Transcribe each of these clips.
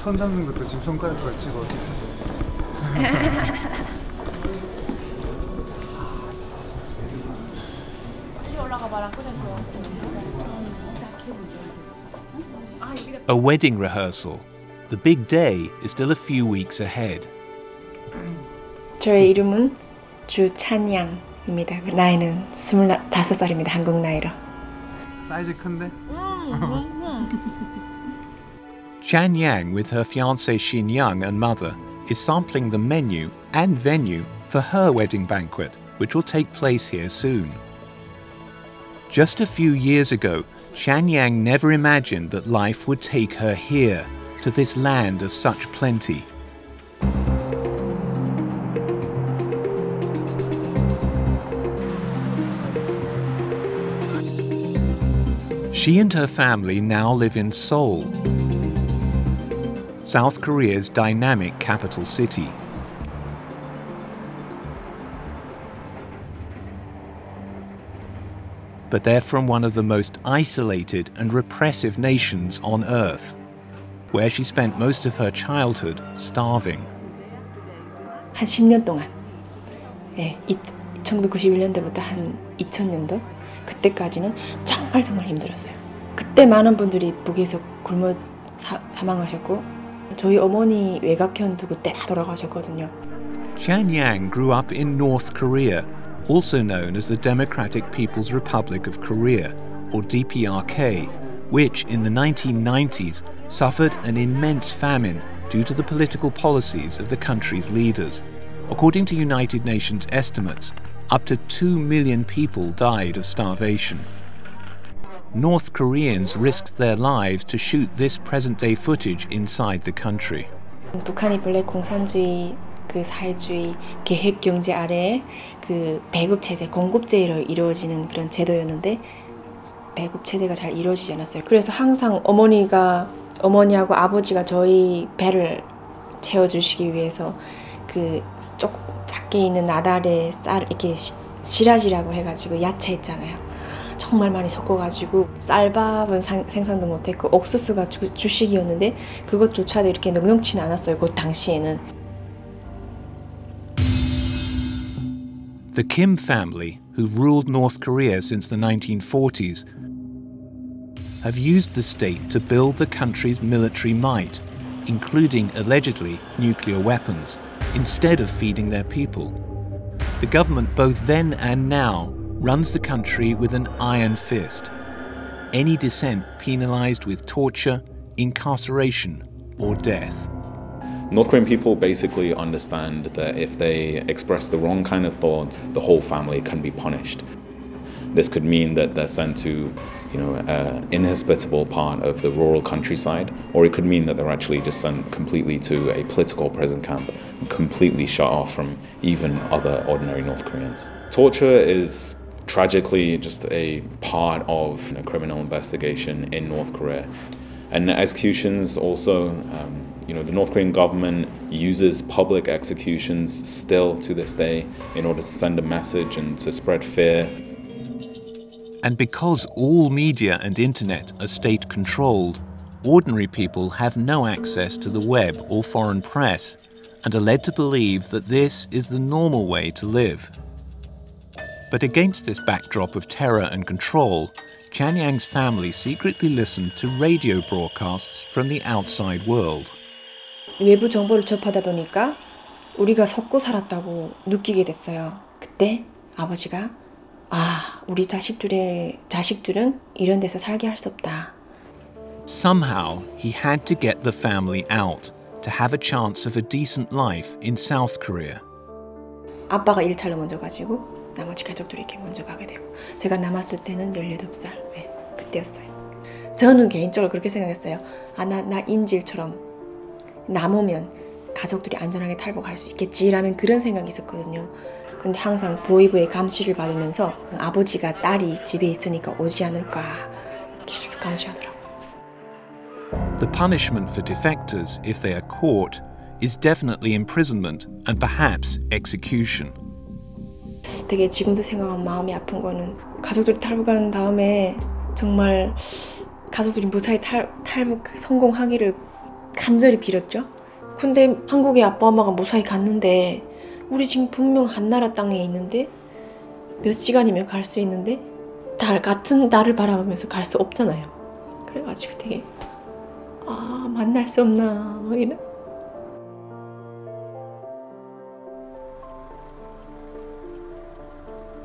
손 잡는 것도 지금 손가락 걸치고 A wedding rehearsal. The big day is still a few weeks ahead. 저의 이름은 주찬양입니다. 나이는 25살입니다. 한국 나이로. 사이즈 큰데? Chan Yang, with her fiancé Xin Young and mother, is sampling the menu and venue for her wedding banquet, which will take place here soon. Just a few years ago, Chan Yang never imagined that life would take her here, to this land of such plenty. She and her family now live in Seoul, South Korea's dynamic capital city. But they're from one of the most isolated and repressive nations on earth, where she spent most of her childhood starving. 한 10년 동안, 1991년도부터 한 2000년도 그때까지는 정말 힘들었어요. 그때 많은 분들이 북에서 굶어 사망하셨고 저희 어머니 외갓견도 그때 다 돌아가셨거든요. Chan Yang grew up in North Korea, also known as the Democratic People's Republic of Korea, or DPRK, which in the 1990s suffered an immense famine due to the political policies of the country's leaders. According to United Nations estimates, up to 2 million people died of starvation. North Koreans risked their lives to shoot this present-day footage inside the country. 북한이 본래 공산주의, 사회주의, 계획 경제 아래에 배급 체제, 공급제로 이루어지는 그런 제도였는데 배급 체제가 잘 이루어지지 않았어요. 그래서 항상 어머니하고 아버지가 저희 배를 채워주시기 위해서 조금 작게 있는 나달에 쌀 이렇게 시라지라고 해가지고 야채 있잖아요. 정말 많이 섞어가지고 쌀밥은 생산도 못했고 옥수수가 주식이었는데 그것조차도 이렇게 넉넉지는 않았어요. 그 당시에는. The Kim family, who've ruled North Korea since the 1940s, have used the state to build the country's military might, including, allegedly, nuclear weapons, instead of feeding their people. The government, both then and now, runs the country with an iron fist. Any dissent penalized with torture, incarceration, or death. North Korean people basically understand that if they express the wrong kind of thoughts, the whole family can be punished. This could mean that they're sent to, an inhospitable part of the rural countryside, or it could mean that they're actually just sent completely to a political prison camp, completely shut off from even other ordinary North Koreans. Torture is tragically just a part of a criminal investigation in North Korea. And executions also, the North Korean government uses public executions still to this day in order to send a message and to spread fear. And because all media and internet are state-controlled, ordinary people have no access to the web or foreign press and are led to believe that this is the normal way to live. But against this backdrop of terror and control, Chan Yang's family secretly listened to radio broadcasts from the outside world. 외부 정보를 접하다 보니까 우리가 속고 살았다고 느끼게 됐어요. 그때 아버지가 우리 자식들은 이런 데서 살게 할 수 없다. Somehow, he had to get the family out to have a chance of a decent life in South Korea. 아빠가 1차로 먼저 가지고 나머지 가족들이 이렇게 먼저 가게 되고 제가 남았을 때는 18살 그때였어요. 저는 개인적으로 그렇게 생각했어요. 나 인질처럼 남으면 가족들이 안전하게 탈북할 수 있겠지라는 그런 생각이 있었거든요. 근데 항상 보위부의 감시를 받으면서 아버지가 딸이 집에 있으니까 오지 않을까 계속 감시하더라고요. The punishment for defectors, if they are caught, is definitely imprisonment and perhaps execution. 되게 지금도 생각하면 마음이 아픈 거는 가족들이 탈북한 다음에 정말 가족들이 무사히 탈북 성공하기를 간절히 빌었죠. 근데 한국에 아빠 엄마가 무사히 갔는데 우리 지금 분명 한나라 땅에 있는데 몇 시간이면 갈 수 있는데 같은 달을 바라보면서 갈 수 없잖아요. 그래가지고 되게 만날 수 없나 뭐 이런.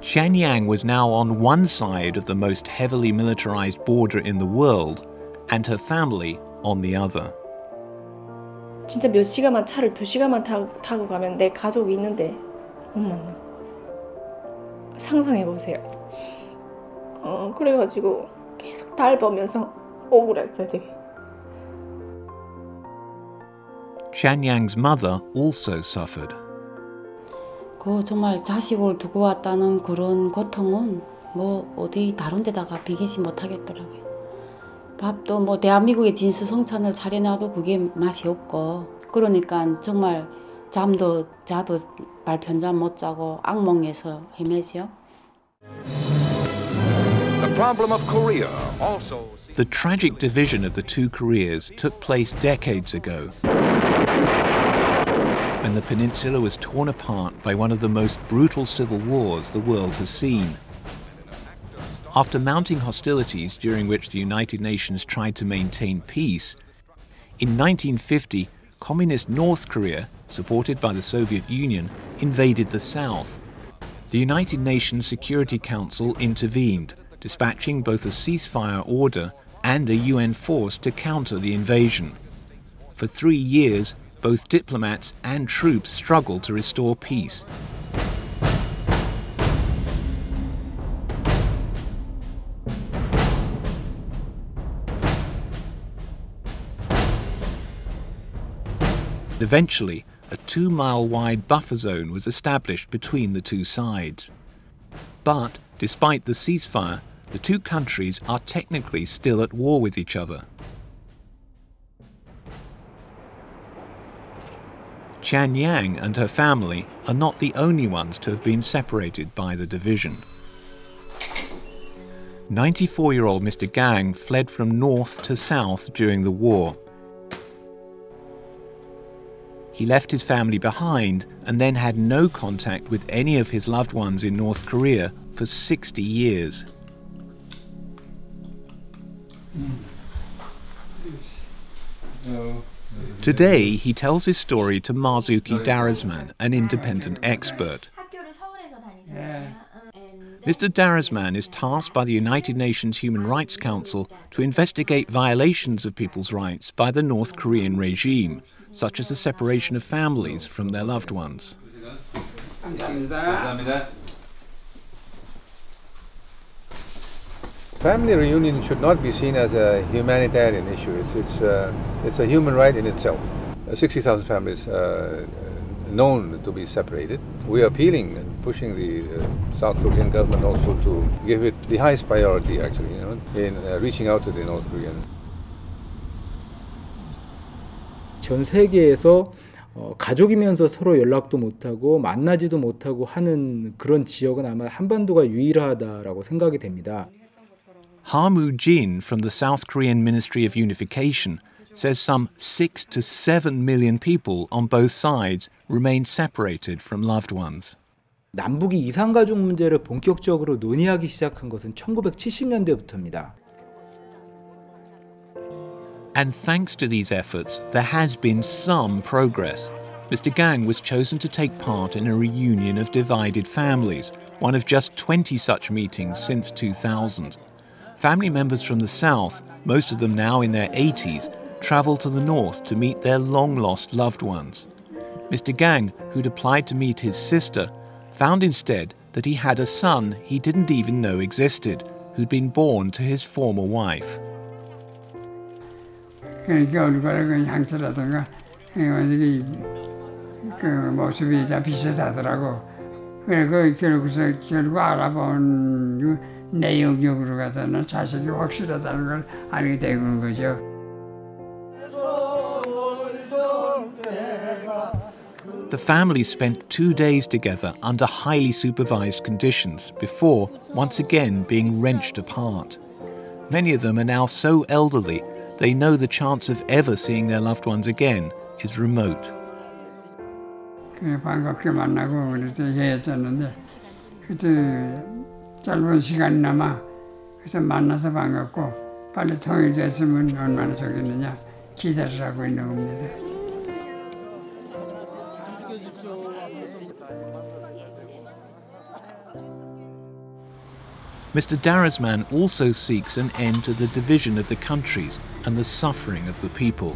Pyongyang was now on one side of the most heavily militarized border in the world, and her family on the other. 진짜 몇 시간만 차를 2시간만 타고 가면 내 가족이 있는데 못 만나. 상상해 보세요. 그래가지고 계속 달 보면서 억울했어요, 되게. Pyongyang's mother also suffered. 그 정말 자식을 두고 왔다는 그런 고통은 뭐 어디 다른 데다가 비기지 못하겠더라고요. 밥도 뭐 대한민국의 진수성찬을 차려놔도 그게 맛이 없고 그러니까 정말 잠도 자도 말편잠 못 자고 악몽에서 헤매죠. The tragic division of the two Koreas took place decades ago, when the peninsula was torn apart by one of the most brutal civil wars the world has seen. After mounting hostilities during which the United Nations tried to maintain peace, in 1950, Communist North Korea, supported by the Soviet Union, invaded the south. The United Nations Security Council intervened, dispatching both a ceasefire order and a UN force to counter the invasion. For 3 years, both diplomats and troops struggled to restore peace. Eventually, a 2-mile-wide buffer zone was established between the two sides. But, despite the ceasefire, the two countries are technically still at war with each other. Pyongyang and her family are not the only ones to have been separated by the division. 94-year-old Mr. Gang fled from north to south during the war. He left his family behind and then had no contact with any of his loved ones in North Korea for 60 years. Today, he tells his story to Marzuki Darasman, an independent expert. Mr. Darasman is tasked by the United Nations Human Rights Council to investigate violations of people's rights by the North Korean regime, such as the separation of families from their loved ones. Family reunion should not be seen as a humanitarian issue. It's a human right in itself. 60,000 families known to be separated. We are appealing and pushing the South Korean government also to give it the highest priority, actually, in reaching out to the North Koreans. 전 세계에서 가족이면서 서로 연락도 못하고 만나지도 못하고 하는 그런 지역은 아마 한반도가 유일하다라고 생각이 됩니다. Ha-moo Jin from the South Korean Ministry of Unification says some 6 to 7 million people on both sides remain separated from loved ones. 남북이 이산가족 문제를 본격적으로 논의하기 시작한 것은 1970년대부터입니다. And thanks to these efforts, there has been some progress. Mr. Gang was chosen to take part in a reunion of divided families, one of just 20 such meetings since 2000. Family members from the south, most of them now in their 80s, travel to the north to meet their long-lost loved ones. Mr. Gang, who'd applied to meet his sister, found instead that he had a son he didn't even know existed, who'd been born to his former wife. 그러니까 얼굴에 그 향수라든가 완전히 그 모습이 다 비슷하더라고. 그래 그 결국 알아본 내용적으로 가서는 자식이 확실하다는 걸 알게 되는 거죠. The family spent 2 days together under highly supervised conditions before, once again, being wrenched apart. Many of them are now so elderly they know the chance of ever seeing their loved ones again is remote. 반갑게 만나고 그래서 헤어졌는데 그때 짧은 시간이나마 그래서 만나서 반갑고 빨리 통일됐으면 얼마나 좋겠느냐 기대를 하고 있는 겁니다. Mr. Darasman also seeks an end to the division of the countries and the suffering of the people.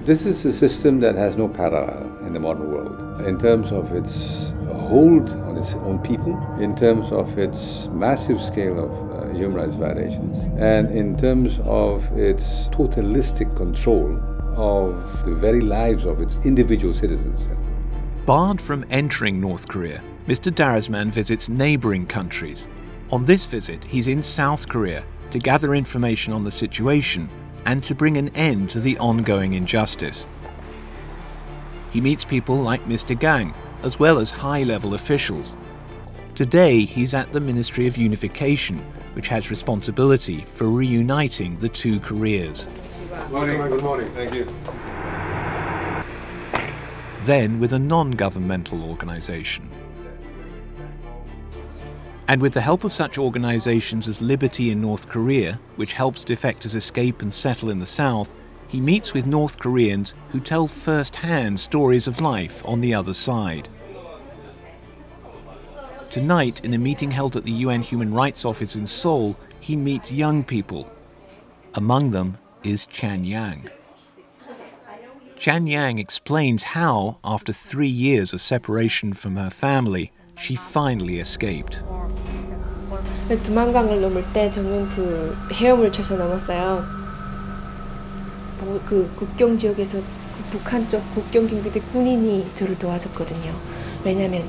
This is a system that has no parallel in the modern world in terms of its hold on its own people, in terms of its massive scale of human rights violations, and in terms of its totalistic control of the very lives of its individual citizens. Barred from entering North Korea, Mr. Darasman visits neighbouring countries. On this visit, he's in South Korea to gather information on the situation and to bring an end to the ongoing injustice. He meets people like Mr. Gang, as well as high-level officials. Today, he's at the Ministry of Unification, which has responsibility for reuniting the two Koreas. Good morning, thank you. Then with a non-governmental organisation. And with the help of such organisations as Liberty in North Korea, which helps defectors escape and settle in the south, he meets with North Koreans who tell first-hand stories of life on the other side. Tonight, in a meeting held at the UN Human Rights Office in Seoul, he meets young people. Among them is Chan Yang. Chan Yang explains how, after 3 years of separation from her family, she finally escaped. 두만강을 넘을 때 저는 그 헤엄을쳐서 넘었어요. 그 국경 지역에서 북한 쪽 국경 경비대 군인이 저를 도와줬거든요. 왜냐면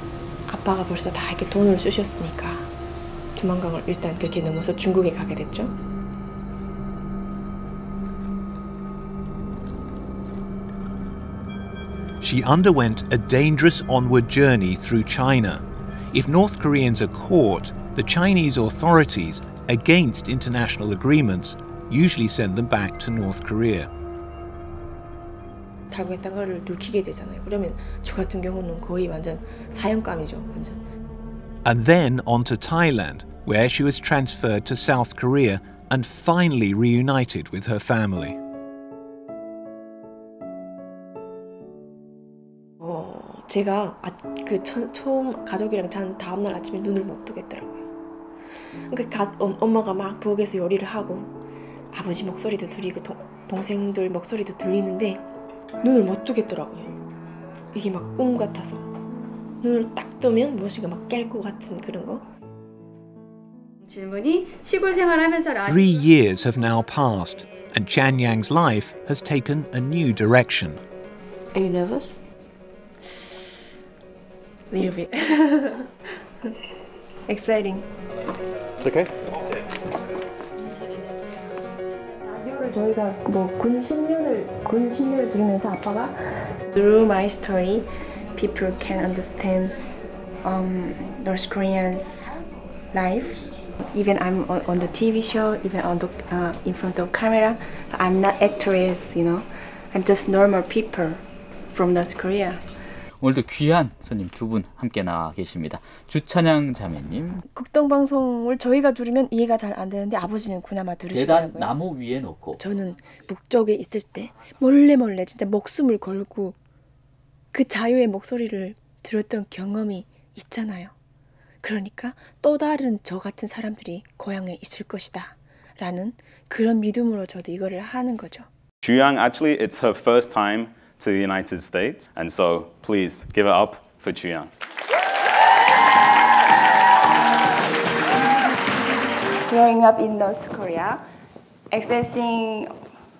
아빠가 벌써 다 이렇게 돈을 쓰셨으니까 두만강을 일단 그렇게 넘어서 중국에 가게 됐죠. She underwent a dangerous onward journey through China. If North Koreans are caught, the Chinese authorities, against international agreements, usually send them back to North Korea. 달고 있던 거를 눌키게 되잖아요. 그러면 저 같은 경우는 거의 완전 사형감이죠, 완전. And then on to Thailand, where she was transferred to South Korea and finally reunited with her family. 제가 처음 가족이랑 잔 다음날 아침에 눈을 못 뜨겠더라고요. 그러니까 엄마가 막 부엌에서 요리를 하고 아버지 목소리도 들리고 동생들 목소리도 들리는데 눈을 못 뜨겠더라고요. 이게 막 꿈 같아서 눈을 딱 뜨면 무엇인가 막 깰 것 같은 그런 거. 질문이 시골 생활하면서 3 years have now passed, and Chan Yang's life has taken a new direction. Are you nervous? Little bit. Exciting. It's okay. 라디오를 저희가 뭐 근 10년을 들으면서 아빠가 Through my story, people can understand North Koreans' life. Even I'm on the TV show, even on the in front of camera, I'm not actress, you know. I'm just normal people from North Korea. 오늘도 귀한 손님 두 분 함께 나와 계십니다. 주찬양 자매님. 국동방송을 저희가 들으면 이해가 잘 안 되는데 아버지는 그나마 들으시더라고요. 계단 나무 위에 놓고. 저는 북쪽에 있을 때 몰래 진짜 목숨을 걸고 그 자유의 목소리를 들었던 경험이 있잖아요. 그러니까 또 다른 저 같은 사람들이 고향에 있을 것이다 라는 그런 믿음으로 저도 이거를 하는 거죠. Chuyang, actually, it's her first time to the United States, and so please give it up for Chuyang. Growing up in North Korea, accessing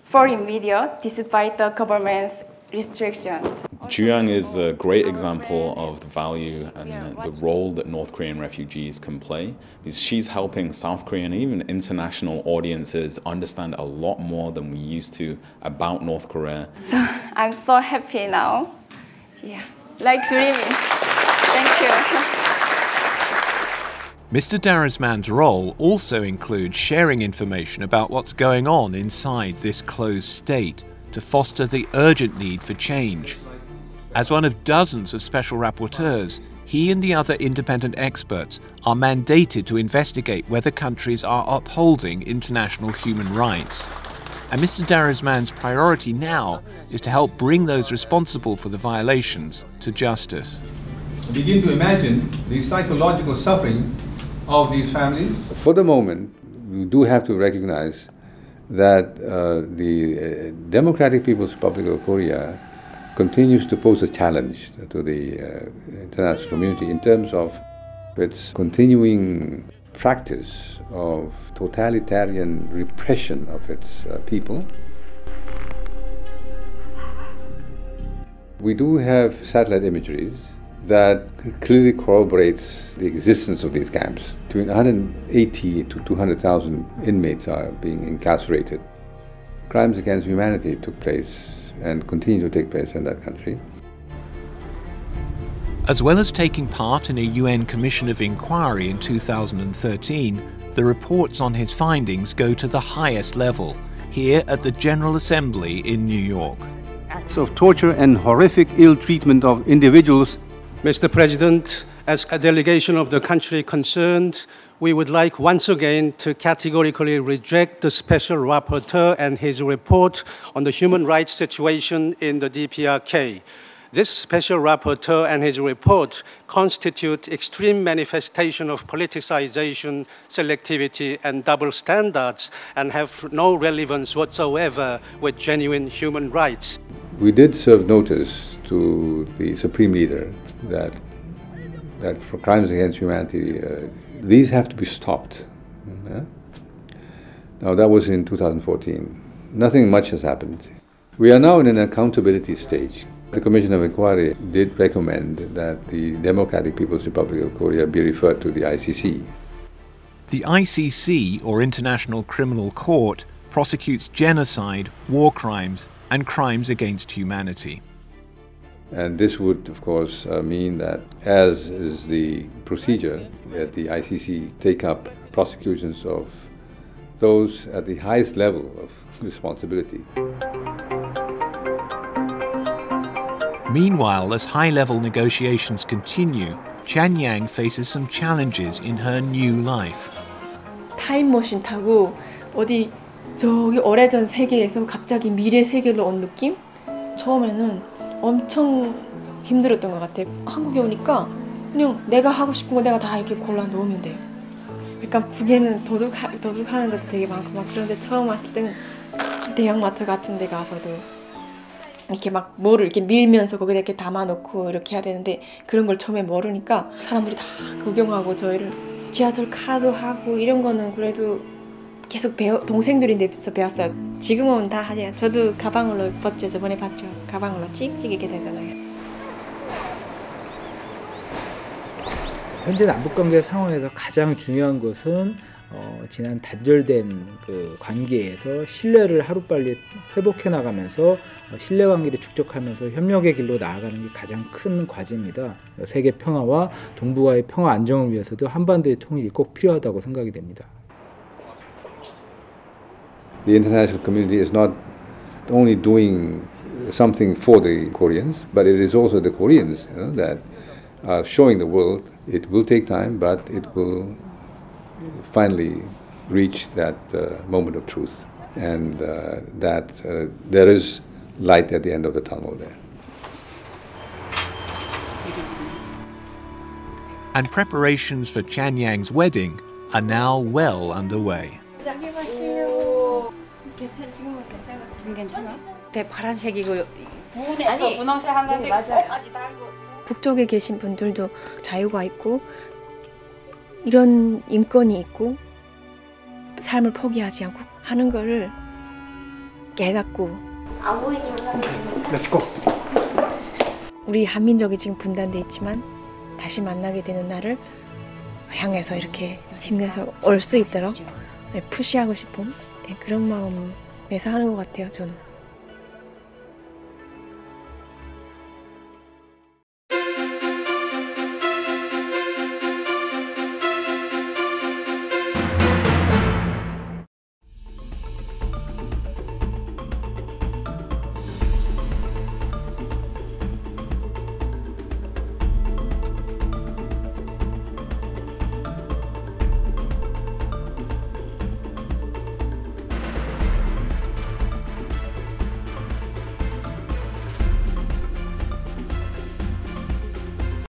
foreign media despite the government's restrictions. Chuyang is a great example of the value and the role that North Korean refugees can play, because she's helping South Korean and even international audiences understand a lot more than we used to about North Korea. So I'm so happy now. Yeah, like dreaming. Thank you. Mr. Darasman's role also includes sharing information about what's going on inside this closed state to foster the urgent need for change. As one of dozens of special rapporteurs, he and the other independent experts are mandated to investigate whether countries are upholding international human rights. And Mr. Darasman's priority now is to help bring those responsible for the violations to justice. Begin to imagine the psychological suffering of these families. For the moment, we do have to recognize that the Democratic People's Republic of Korea continues to pose a challenge to the international community in terms of its continuing practice of totalitarian repression of its people. We do have satellite imageries that clearly corroborates the existence of these camps. Between 180 to 200,000 inmates are being incarcerated. Crimes against humanity took place and continue to take place in that country. As well as taking part in a UN Commission of Inquiry in 2013, the reports on his findings go to the highest level, here at the General Assembly in New York. Acts of torture and horrific ill treatment of individuals. Mr. President, as a delegation of the country concerned, we would like once again to categorically reject the Special Rapporteur and his report on the human rights situation in the DPRK. This Special Rapporteur and his report constitute extreme manifestation of politicization, selectivity, and double standards, and have no relevance whatsoever with genuine human rights. We did serve notice to the Supreme Leader that for crimes against humanity, these have to be stopped. Now that was in 2014. Nothing much has happened. We are now in an accountability stage. The Commission of Inquiry did recommend that the Democratic People's Republic of Korea be referred to the ICC. The ICC, or International Criminal Court, prosecutes genocide, war crimes, and crimes against humanity. And this would, of course, mean that, as is the procedure, that the ICC take up prosecutions of those at the highest level of responsibility. Meanwhile, as high-level negotiations continue, Pyongyang faces some challenges in her new life. 타임머신 타고 어디 저기 오래전 세계에서 갑자기 미래 세계로 온 느낌? 처음에는 엄청 힘들었던 것 같아요. 한국에 오니까 그냥 내가 하고 싶은 거 내가 다 이렇게 골라 놓으면 돼요. 약간 북에는 도둑하는 것도 되게 많고 막 그런데 처음 왔을 때는 대형마트 같은 데 가서도 이렇게 막 뭐를 이렇게 밀면서 거기다 이렇게 담아놓고 이렇게 해야 되는데 그런 걸 처음에 모르니까 사람들이 다 구경하고 저희를 지하철 카드 하고 이런 거는 그래도 계속 동생들인데서 배웠어요. 지금은 다 하죠. 저도 가방으로 봤죠. 저번에 봤죠. 가방으로 찍찍 이렇게 되잖아요. 현재 남북관계 상황에서 가장 중요한 것은 지난 단절된 그 관계에서 신뢰를 하루빨리 회복해 나가면서 신뢰관계를 축적하면서 협력의 길로 나아가는 게 가장 큰 과제입니다. 세계 평화와 동북아의 평화 안정을 위해서도 한반도의 통일이 꼭 필요하다고 생각이 됩니다. The international community is not only doing something for the Koreans, but it is also the Koreans that are showing the world. It will take time, but it will finally reach that moment of truth, and that there is light at the end of the tunnel there. And preparations for Pyongyang's wedding are now well underway. 파란색이고 분홍색 한 건데 끝까지 달고. 북쪽에 계신 분들도 자유가 있고 이런 인권이 있고 삶을 포기하지 않고 하는 거를 깨닫고 우리 한민족이 지금 분단돼 있지만 다시 만나게 되는 날을 향해서 이렇게 힘내서 올 수 있도록 푸시하고 싶은 그런 마음에서 하는 것 같아요, 저는.